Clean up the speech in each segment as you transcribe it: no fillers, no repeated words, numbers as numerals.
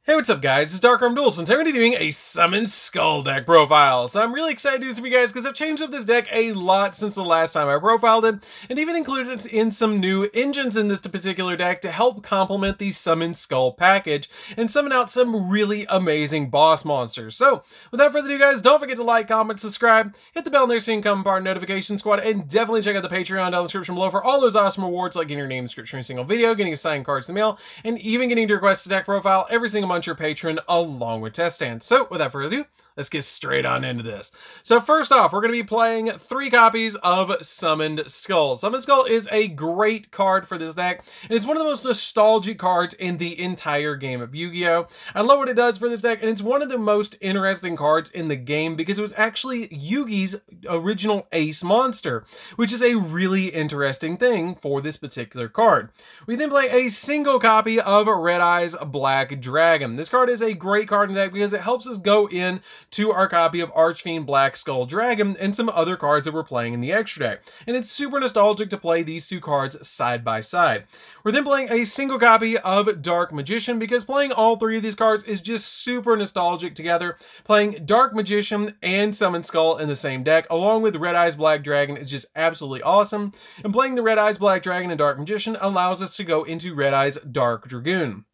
Hey, what's up guys, it's DarkArmedDuelist, and today we're going to be doing a Summon Skull deck profile. So I'm really excited to do this for you guys because I've changed up this deck a lot since the last time I profiled it, and even included in some new engines in this particular deck to help complement the Summon Skull package and summon out some really amazing boss monsters. So without further ado guys, don't forget to like, comment, subscribe, hit the bell near so you can come part of notification squad, and definitely check out the Patreon down in the description below for all those awesome rewards like getting your name in the description of a single video, getting assigned cards in the mail, and even getting to request a deck profile every single month your patron along with test stands. So without further ado, let's get straight on into this. So first off, we're going to be playing 3 copies of Summoned Skull. Summoned Skull is a great card for this deck, and it's one of the most nostalgic cards in the entire game of Yu-Gi-Oh! I love what it does for this deck, and it's one of the most interesting cards in the game because it was actually Yugi's original ace monster, which is a really interesting thing for this particular card. We then play a single copy of Red Eyes Black Dragon. This card is a great card in the deck because it helps us go in to our copy of Archfiend Black Skull Dragon and some other cards that we're playing in the extra deck. And it's super nostalgic to play these 2 cards side by side. We're then playing a single copy of Dark Magician because playing all 3 of these cards is just super nostalgic together. Playing Dark Magician and Summon Skull in the same deck along with Red Eyes Black Dragon is just absolutely awesome. And playing the Red Eyes Black Dragon and Dark Magician allows us to go into Red Eyes Dark Dragoon.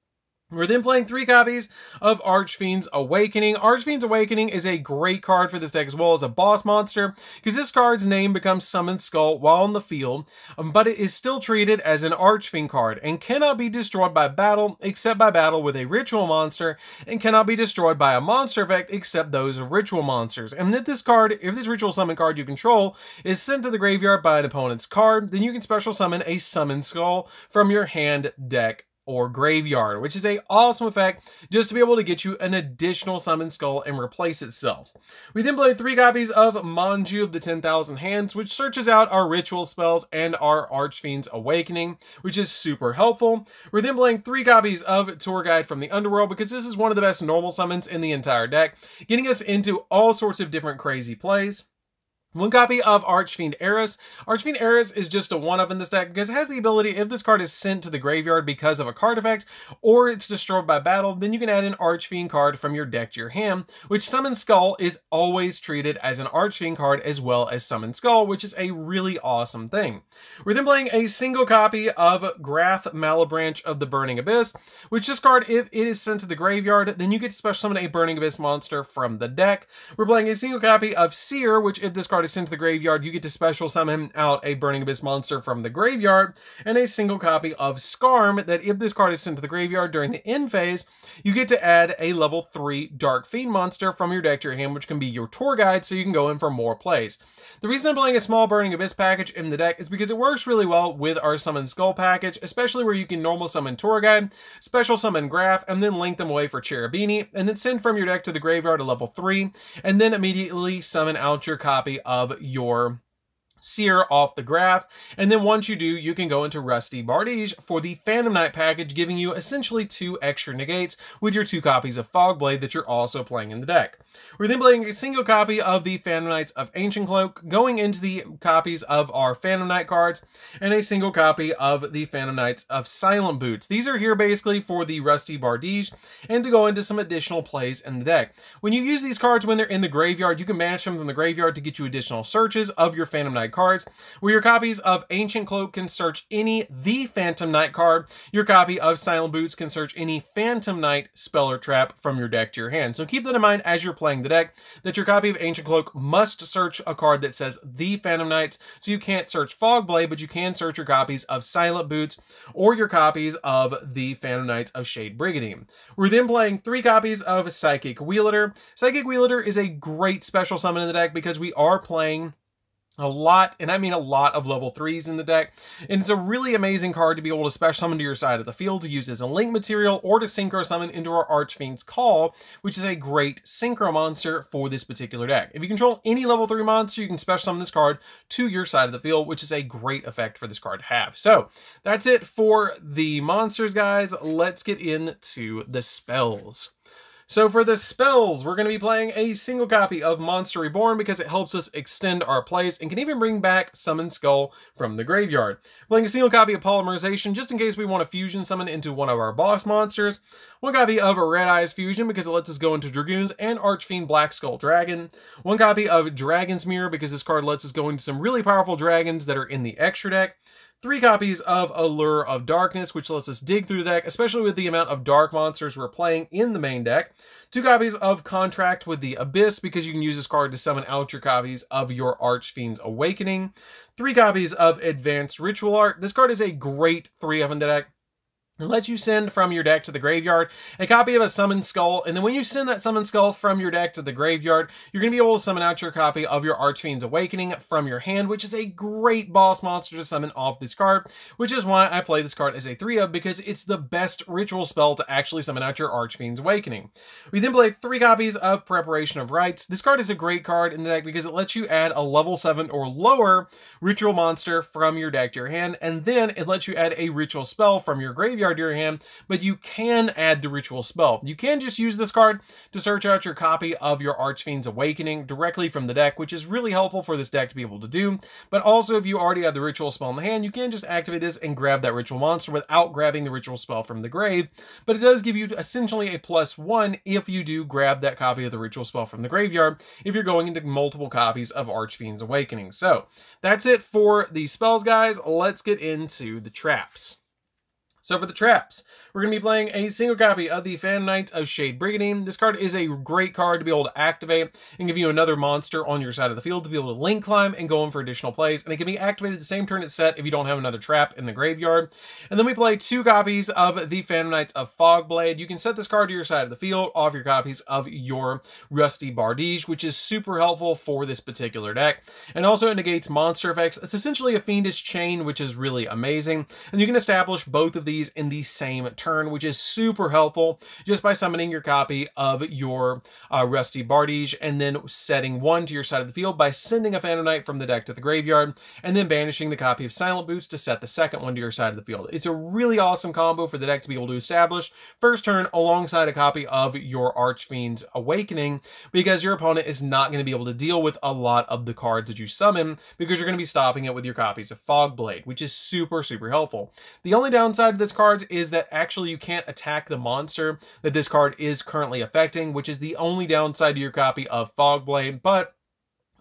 We're then playing 3 copies of Archfiend's Awakening. Archfiend's Awakening is a great card for this deck as well as a boss monster because this card's name becomes Summoned Skull while in the field, but it is still treated as an Archfiend card and cannot be destroyed by battle except by battle with a ritual monster, and cannot be destroyed by a monster effect except those of ritual monsters. And if this ritual summon card you control is sent to the graveyard by an opponent's card, then you can special summon a Summoned Skull from your hand, deck, or graveyard, which is a awesome effect just to be able to get you an additional Summoned Skull and replace itself. We then play 3 copies of Manju of the 10,000 Hands, which searches out our ritual spells and our Archfiend's Awakening, which is super helpful. We're then playing 3 copies of Tour Guide from the Underworld because this is one of the best normal summons in the entire deck, getting us into all sorts of different crazy plays. 1 copy of Archfiend Eris. Archfiend Eris is just a one-of in this deck because it has the ability, if this card is sent to the graveyard because of a card effect, or it's destroyed by battle, then you can add an Archfiend card from your deck to your hand, which Summoned Skull is always treated as an Archfiend card as well as Summoned Skull, which is a really awesome thing. We're then playing a single copy of Graf Malebranche of the Burning Abyss, which this card, if it is sent to the graveyard, then you get to special summon a Burning Abyss monster from the deck. We're playing a single copy of Seer, which if this card is sent to the graveyard, you get to special summon out a Burning Abyss monster from the graveyard, and a single copy of Skarm, that if this card is sent to the graveyard during the end phase, you get to add a level 3 Dark Fiend monster from your deck to your hand, which can be your tour guide so you can go in for more plays. The reason I'm playing a small Burning Abyss package in the deck is because it works really well with our Summon Skull package, especially where you can normal summon Tour Guide, special summon Graf, and then link them away for Cherubini, and then send from your deck to the graveyard a level 3, and then immediately summon out your copy of your Seer off the graph, and then once you do, you can go into Rusty Bardige for the Phantom Knight package, giving you essentially 2 extra negates with your 2 copies of Fogblade that you're also playing in the deck. We're then playing a single copy of the Phantom Knights of Ancient Cloak, going into the copies of our Phantom Knight cards, and a single copy of the Phantom Knights of Silent Boots. These are here basically for the Rusty Bardige and to go into some additional plays in the deck. When you use these cards when they're in the graveyard, you can banish them from the graveyard to get you additional searches of your Phantom Knight cards, where your copies of Ancient Cloak can search any the Phantom Knight card. Your copy of Silent Boots can search any Phantom Knight spell or trap from your deck to your hand. So keep that in mind as you're playing the deck, that your copy of Ancient Cloak must search a card that says the Phantom Knights, so you can't search Fogblade, but you can search your copies of Silent Boots or your copies of the Phantom Knights of Shade Brigandine. We're then playing 3 copies of Psychic Wielder. Psychic Wielder is a great special summon in the deck because we are playing a lot, and I mean a lot, of level 3s in the deck, and it's a really amazing card to be able to special summon to your side of the field to use as a link material or to synchro summon into our Archfiend's Call, which is a great synchro monster for this particular deck. If you control any level 3 monster, you can special summon this card to your side of the field, which is a great effect for this card to have. So that's it for the monsters, guys. Let's get into the spells. So for the spells, we're going to be playing a single copy of Monster Reborn because it helps us extend our plays and can even bring back Summon Skull from the graveyard. Playing a single copy of Polymerization just in case we want to fusion summon into one of our boss monsters. One copy of Red Eyes Fusion because it lets us go into Dragoons and Archfiend Black Skull Dragon. One copy of Dragon's Mirror because this card lets us go into some really powerful dragons that are in the extra deck. 3 copies of Allure of Darkness, which lets us dig through the deck, especially with the amount of dark monsters we're playing in the main deck. 2 copies of Contract with the Abyss, because you can use this card to summon out your copies of your Archfiend's Awakening. 3 copies of Advanced Ritual Art. This card is a great 3-of in the deck. It lets you send from your deck to the graveyard a copy of a Summoned Skull, and then when you send that Summoned Skull from your deck to the graveyard, you're going to be able to summon out your copy of your Archfiend's Awakening from your hand, which is a great boss monster to summon off this card, which is why I play this card as a 3-of, because it's the best ritual spell to actually summon out your Archfiend's Awakening. We then play 3 copies of Preparation of Rites. This card is a great card in the deck because it lets you add a level 7 or lower ritual monster from your deck to your hand, and then it lets you add a ritual spell from your graveyard to your hand, but you can add the ritual spell. You can just use this card to search out your copy of your Archfiend's Awakening directly from the deck, which is really helpful for this deck to be able to do. But also, if you already have the ritual spell in the hand, you can just activate this and grab that ritual monster without grabbing the ritual spell from the grave. But it does give you essentially a +1 if you do grab that copy of the ritual spell from the graveyard, if you're going into multiple copies of Archfiend's Awakening. So that's it for the spells, guys. Let's get into the traps. So for the traps, we're going to be playing a single copy of the Phantom Knights of Shade Brigandine. This card is a great card to be able to activate and give you another monster on your side of the field to be able to link climb and go in for additional plays. And it can be activated the same turn it's set if you don't have another trap in the graveyard. And then we play 2 copies of the Phantom Knights of Fogblade. You can set this card to your side of the field off your copies of your Rusty Bardige, which is super helpful for this particular deck. And also it negates monster effects. It's essentially a Fiendish Chain, which is really amazing. And you can establish both of these in the same turn, which is super helpful just by summoning your copy of your Rusty Bardige and then setting 1 to your side of the field by sending a Phantom Knight from the deck to the graveyard and then banishing the copy of Silent Boots to set the second one to your side of the field. It's a really awesome combo for the deck to be able to establish first turn alongside a copy of your Archfiend's Awakening, because your opponent is not going to be able to deal with a lot of the cards that you summon because you're going to be stopping it with your copies of Fogblade, which is super helpful. The only downside of this card is that actually you can't attack the monster that this card is currently affecting, which is the only downside to your copy of Fogblade. But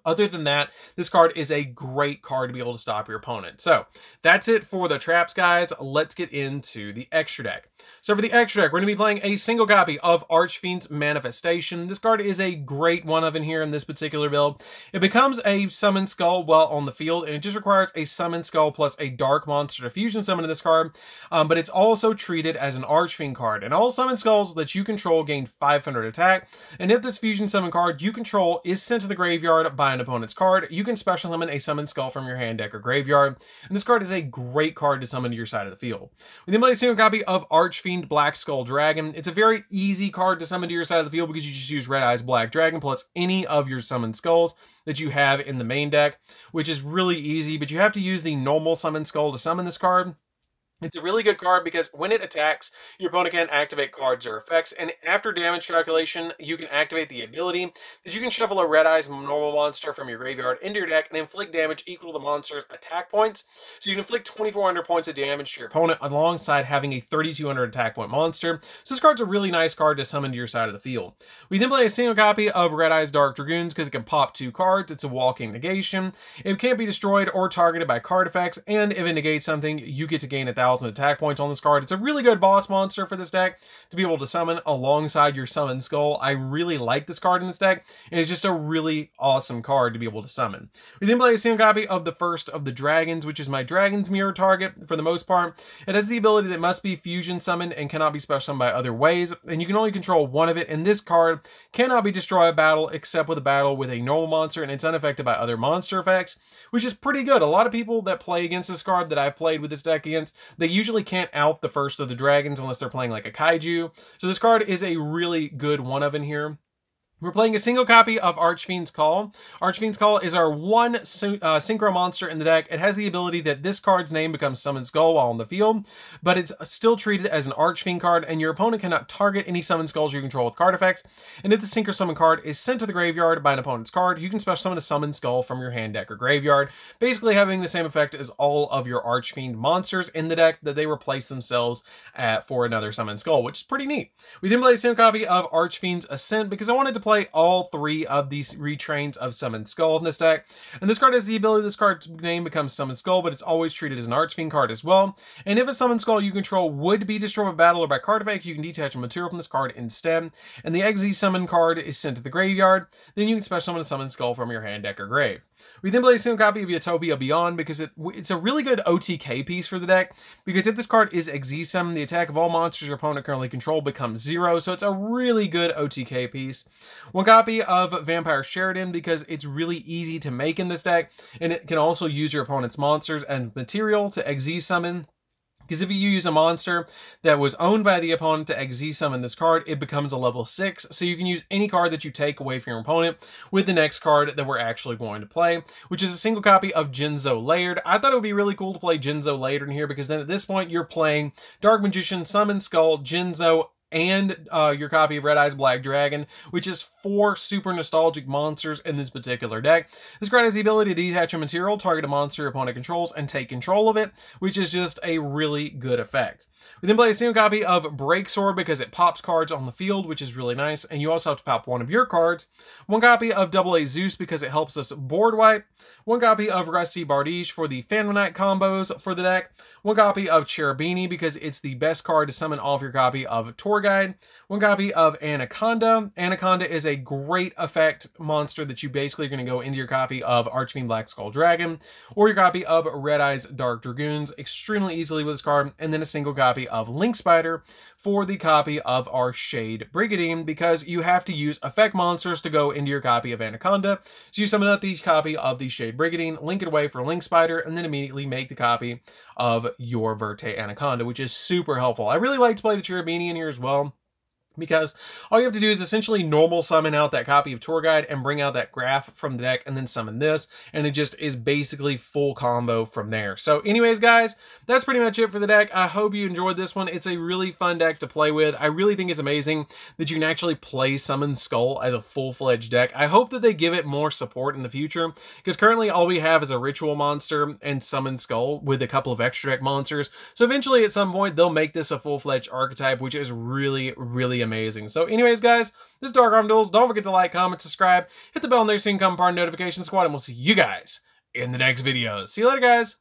other than that, this card is a great card to be able to stop your opponent. So that's it for the traps, guys. Let's get into the extra deck. So for the extra deck, we're going to be playing a single copy of Archfiend's Manifestation. This card is a great 1-of in here in this particular build. It becomes a Summon Skull while on the field, and it just requires a Summon Skull plus a Dark Monster to fusion summon in this card. But it's also treated as an Archfiend card, and all Summon Skulls that you control gain 500 attack. And if this fusion summon card you control is sent to the graveyard by an opponent's card, you can special summon a Summon Skull from your hand, deck, or graveyard. And this card is a great card to summon to your side of the field. We then play a single copy of Archfiend Black Skull Dragon. It's a very easy card to summon to your side of the field because you just use Red Eyes Black Dragon plus any of your Summoned Skulls that you have in the main deck, which is really easy, but you have to use the normal Summon Skull to summon this card. It's a really good card because when it attacks, your opponent can activate cards or effects, and after damage calculation, you can activate the ability that you can shuffle a Red Eyes normal monster from your graveyard into your deck and inflict damage equal to the monster's attack points. So you can inflict 2,400 points of damage to your opponent alongside having a 3,200 attack point monster. So this card's a really nice card to summon to your side of the field. We then play a single copy of Red Eyes Dark Dragoons because it can pop 2 cards. It's a walking negation. It can't be destroyed or targeted by card effects, and if it negates something, you get to gain 1,000 attack points on this card. It's a really good boss monster for this deck to be able to summon alongside your Summon Skull. I really like this card in this deck, and it's just a really awesome card to be able to summon. We then play a single copy of the First of the Dragons, which is my Dragon's Mirror target for the most part. It has the ability that must be fusion summoned and cannot be special summoned by other ways, and you can only control 1 of it, and this card cannot be destroyed by battle except with a battle with a normal monster, and it's unaffected by other monster effects, which is pretty good. A lot of people that play against this card that I've played with this deck against, they usually can't out the First of the Dragons unless they're playing like a Kaiju. So this card is a really good 1-of in here. We're playing a single copy of Archfiend's Call. Archfiend's Call is our one synchro monster in the deck. It has the ability that this card's name becomes Summon Skull while on the field, but it's still treated as an Archfiend card, and your opponent cannot target any Summon Skulls you control with card effects. And if the Synchro Summon card is sent to the graveyard by an opponent's card, you can special summon a Summon Skull from your hand, deck, or graveyard, basically having the same effect as all of your Archfiend monsters in the deck, that they replace themselves for another Summon Skull, which is pretty neat. We then play a single copy of Archfiend's Ascent because I wanted to play all three of these retrains of Summon Skull in this deck. And this card has the ability, this card's name becomes Summon Skull, but it's always treated as an Archfiend card as well. And if a Summon Skull you control would be destroyed by battle or by card effect, you can detach a material from this card instead. And the Izzy summon card is sent to the graveyard. Then you can special summon a Summon Skull from your hand, deck, or grave. We then play a single copy of Utopia Beyond because it's a really good OTK piece for the deck, because if this card is Izzy summon, the attack of all monsters your opponent currently controls becomes 0, so it's a really good OTK piece. One copy of Vampire Sheridan because it's really easy to make in this deck, and it can also use your opponent's monsters and material to Izzy summon. Because if you use a monster that was owned by the opponent to Izzy summon this card, it becomes a level 6. So you can use any card that you take away from your opponent with the next card that we're actually going to play, which is a single copy of Jinzo Layered. I thought it would be really cool to play Jinzo Layered in here, because then at this point you're playing Dark Magician, Summon Skull, Jinzo, and your copy of Red Eyes Black Dragon, which is 4 super nostalgic monsters in this particular deck. This card has the ability to detach a material, target a monster your opponent controls, and take control of it, which is just a really good effect. We then play a single copy of Breaksword because it pops cards on the field, which is really nice, and you also have to pop one of your cards. One copy of AA Zeus because it helps us board wipe. One copy of Rusty Bardiche for the Phantom Knight combos for the deck. One copy of Cherubini because it's the best card to summon off your copy of Tour Guide. One copy of Anaconda. Anaconda is a great effect monster that you basically are going to go into your copy of Archfiend Black Skull Dragon, or your copy of Red Eyes Dark Dragoons extremely easily with this card, and then a single copy of Link Spider for the copy of our Shade Brigandine, because you have to use effect monsters to go into your copy of Anaconda. So you summon up the copy of the Shade Brigandine, link it away for Link Spider, and then immediately make the copy of your Verte Anaconda, which is super helpful. I really like to play the Cherubini in here as well, because all you have to do is essentially normal summon out that copy of Tour Guide and bring out that graph from the deck and then summon this, and it just is basically full combo from there. So anyways, guys, that's pretty much it for the deck. I hope you enjoyed this one. It's a really fun deck to play with. I really think it's amazing that you can actually play Summon Skull as a full-fledged deck. I hope that they give it more support in the future, because currently all we have is a Ritual monster and Summon Skull with a couple of extra deck monsters. So eventually at some point they'll make this a full-fledged archetype, which is really, really amazing. So anyways, guys, this is DarkArmedDuelist. Don't forget to like, comment, subscribe, hit the bell in there so you can become part of the notification squad, and we'll see you guys in the next videos. See you later, guys.